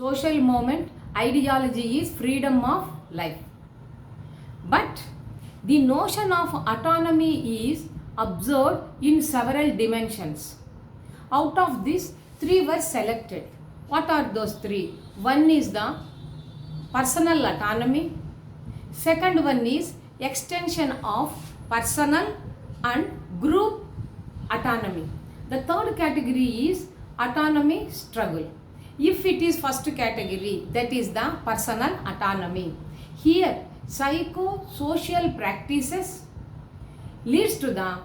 social movement ideology is freedom of life. But the notion of autonomy is observed in several dimensions. Out of these, three were selected. What are those three? One is the personal autonomy. Second one is extension of personal and group autonomy. The third category is autonomy struggle. If it is first category, that is the personal autonomy. Here, psycho-social practices leads to the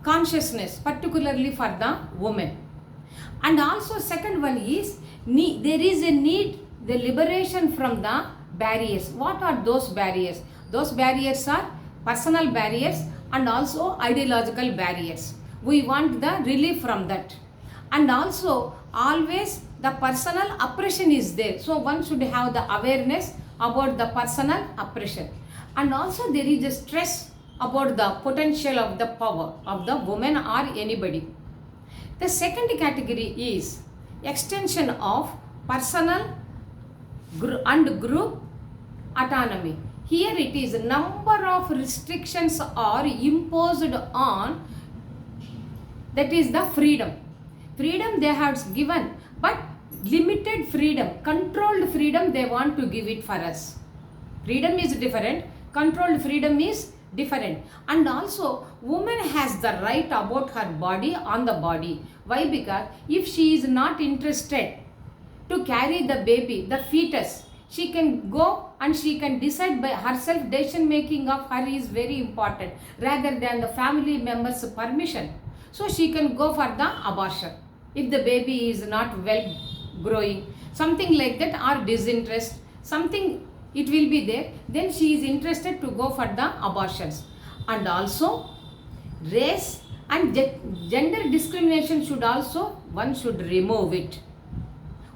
consciousness, particularly for the woman. And also second one is there is a need, the liberation from the barriers. What are those barriers? Those barriers are personal barriers and also ideological barriers. We want the relief from that. And also always the personal oppression is there. So one should have the awareness about the personal oppression. And also there is a stress about the potential of the power of the woman or anybody. The second category is extension of personal and group autonomy. Here it is number of restrictions are imposed on, that is the freedom. Freedom they have given, but limited freedom, controlled freedom they want to give it for us. Freedom is different, controlled freedom is different. And also woman has the right about her body on the body. Why? Because if she is not interested to carry the baby, the fetus, she can go and she can decide by herself. Decision making of her is very important rather than the family members' permission. So she can go for the abortion if the baby is not well growing, something like that, or disinterest, something it will be there, then she is interested to go for the abortions. And also race and gender discrimination should also, one should remove it.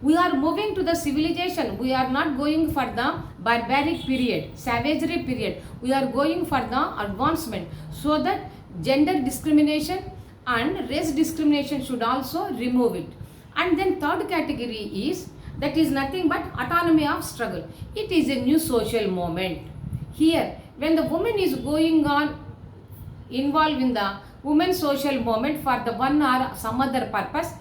We are moving to the civilization. We are not going for the barbaric period, savagery period. We are going for the advancement, so that gender discrimination and race discrimination should also remove it. And then third category is, that is nothing but autonomy of struggle. It is a new social movement. Here, when the woman is going on involved in the women's social movement for the one or some other purpose,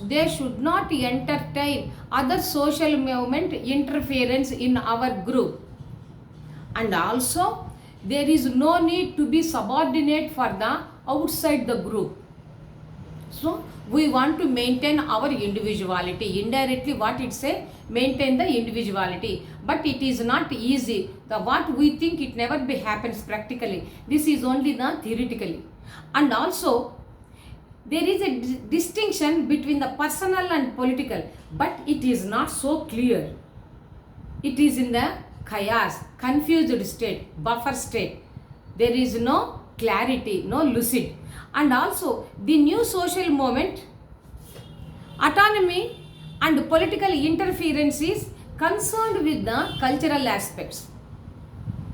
they should not entertain other social movement interference in our group. And also, there is no need to be subordinate for the outside the group. So we want to maintain our individuality. Indirectly what it say, maintain the individuality. But it is not easy. What we think, it never happens practically. This is only the theoretically. And also there is a distinction between the personal and political, but it is not so clear. It is in the chaos, confused state, buffer state. There is no clarity, no lucid. And also the new social movement, autonomy and political interference is concerned with the cultural aspects.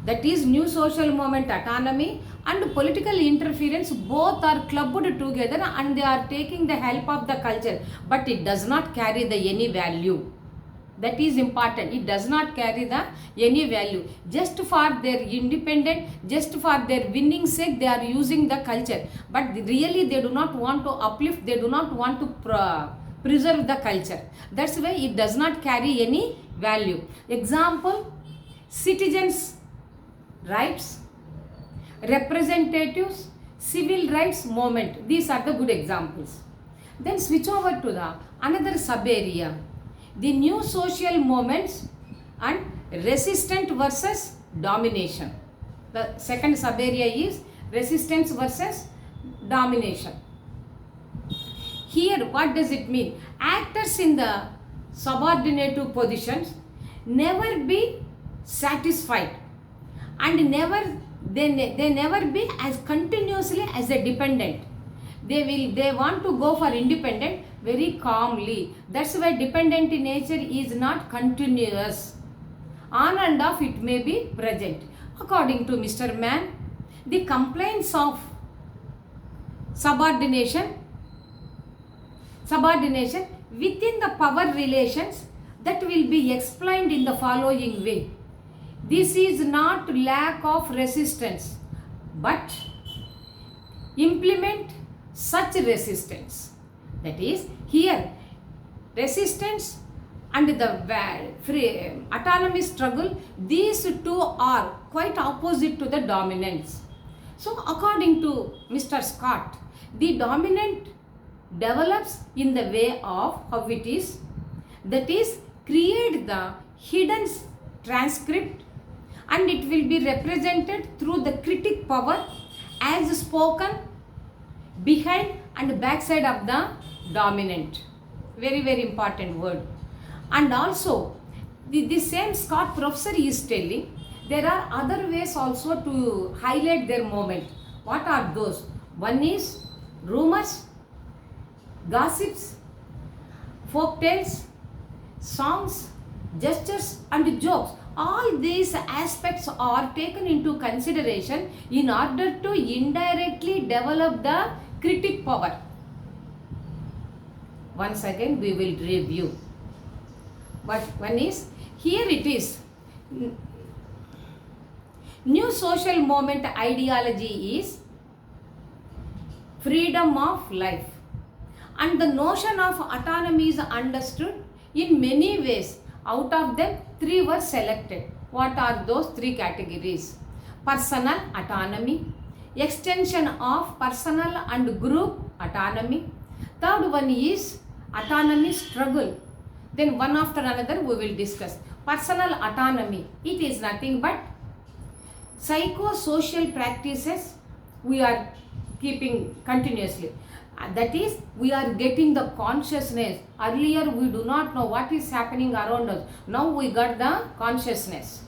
That is, new social movement autonomy and political interference both are clubbed together and they are taking the help of the culture, but it does not carry the any value. That is important. It does not carry the any value. Just for their independent, just for their winning sake, they are using the culture. But really they do not want to uplift, they do not want to preserve the culture. That's why it does not carry any value. Example, citizens' rights, representatives, civil rights movement. These are the good examples. Then switch over to the another sub area. The new social movements and resistance versus domination. The second sub area is resistance versus domination. Here what does it mean? Actors in the subordinative positions never be satisfied and they never be as continuously as a dependent. They want to go for independent very calmly. That's why dependent in nature is not continuous. On and off it may be present. According to Mr. Mann, the complaints of subordination within the power relations, that will be explained in the following way. This is not lack of resistance, but implement such resistance. That is, here resistance and the free autonomy struggle, these two are quite opposite to the dominance. So according to Mr. Scott, the dominant develops in the way of how it is, that is, create the hidden transcript, and it will be represented through the critic power as spoken behind and backside of the dominant. Very, very important word. And also, the same Scott professor is telling there are other ways also to highlight their moment. What are those? One is rumors, gossips, folk tales, songs, gestures and jokes. All these aspects are taken into consideration in order to indirectly develop the critic power. Once again we will review. But one is, here it is, new social movement ideology is freedom of life, and the notion of autonomy is understood in many ways. Out of them, 3 were selected. What are those 3 categories? Personal autonomy, extension of personal and group autonomy. Third one is autonomy struggle. Then one after another we will discuss. Personal autonomy, it is nothing but psychosocial practices we are keeping continuously. That is, we are getting the consciousness. Earlier we do not know what is happening around us. Now we got the consciousness.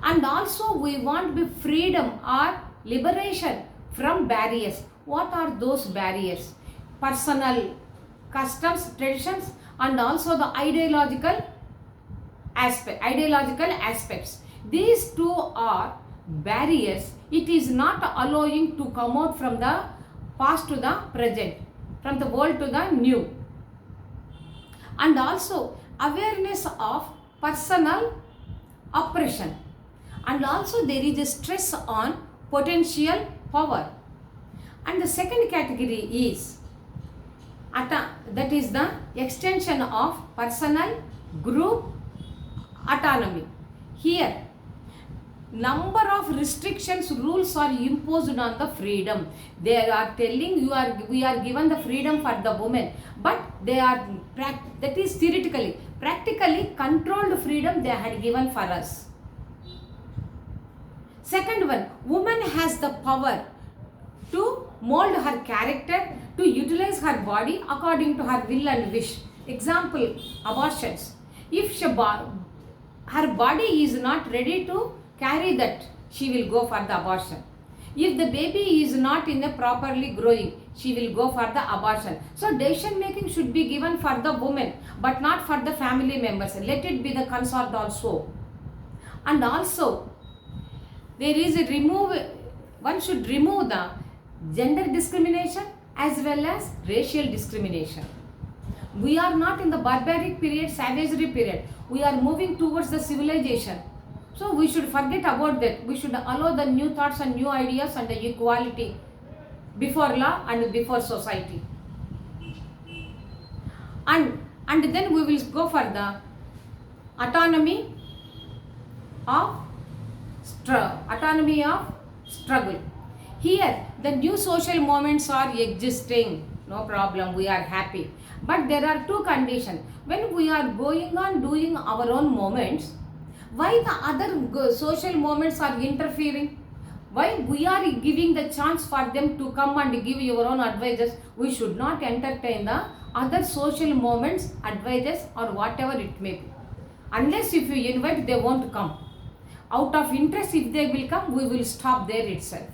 And also we want the freedom or liberation from barriers. What are those barriers? Personal customs, traditions, and also the ideological aspects. These 2 are barriers. It is not allowing to come out from the past to the present, from the old to the new. And also awareness of personal oppression, and also there is a stress on potential power. And the second category is that is the extension of personal group autonomy. Here number of restrictions, rules are imposed on the freedom. They are telling we are given the freedom for the women, but they are that is theoretically. Practically controlled freedom they had given for us. Second one, woman has the power to mold her character, to utilize her body according to her will and wish. Example, abortions. If her body is not ready to carry that, she will go for the abortion. If the baby is not in a properly growing, she will go for the abortion. So decision making should be given for the woman, but not for the family members. Let it be the consort also. And also there is one should remove the gender discrimination as well as racial discrimination. We are not in the barbaric period, savagery period. We are moving towards the civilization. So we should forget about that. We should allow the new thoughts and new ideas and the equality before law and before society. And then we will go for the autonomy of struggle. Here the new social movements are existing. No problem, we are happy. But there are 2 conditions. When we are going on doing our own movements, why the other social movements are interfering? Why we are giving the chance for them to come and give your own advices? We should not entertain the other social movements, advices or whatever it may be. Unless if you invite, they won't come. Out of interest, if they will come, we will stop there itself.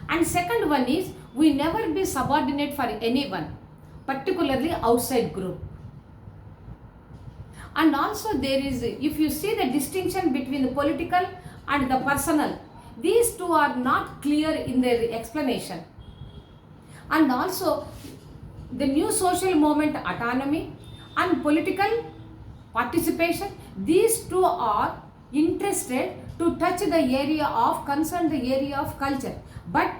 And second one is, we never be subordinate for anyone, particularly outside group. And also there is, if you see the distinction between the political and the personal, these 2 are not clear in their explanation. And also the new social movement autonomy and political participation. These two are interested to touch the area of concern, the area of culture, but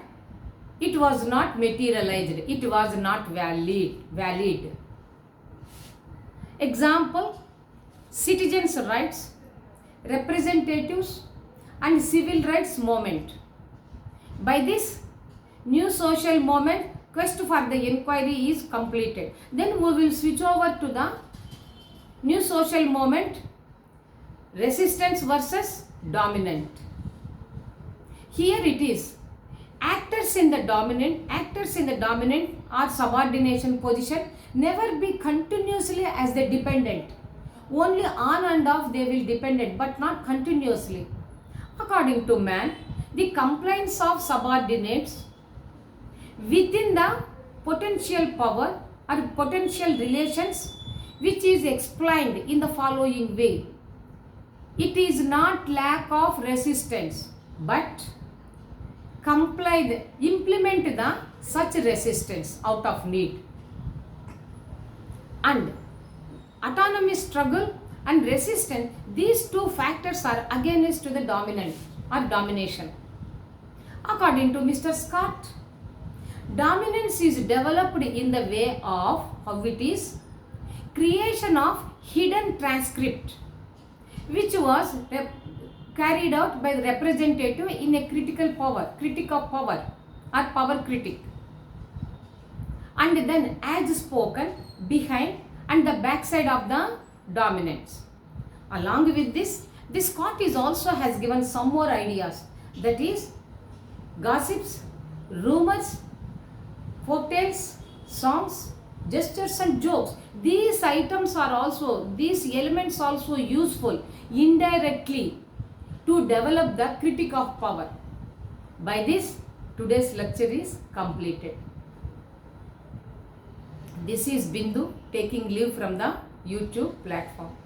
it was not materialized, it was not valid. Example, citizens' rights, representatives and civil rights movement. By this, new social movement, quest for the inquiry is completed. Then we will switch over to the new social movement, resistance versus dominant. Here it is, actors in the dominant or subordination position never be continuously as the dependent. Only on and off they will dependent, but not continuously. According to man, the compliance of subordinates within the potential power or potential relations, which is explained in the following way. It is not lack of resistance, but implement the such resistance out of need. And autonomy struggle and resistance, these two factors are against the dominant or domination. According to Mr. Scott, dominance is developed in the way of how it is creation of hidden transcript, which was carried out by the representative in a critic of power or power critic, and then as spoken behind and the backside of the dominance. Along with this Scott is also has given some more ideas, that is gossips, rumors, folktales, songs, gestures and jokes. These elements also useful indirectly to develop the critic of power. By this, today's lecture is completed. This is Bindu taking leave from the YouTube platform.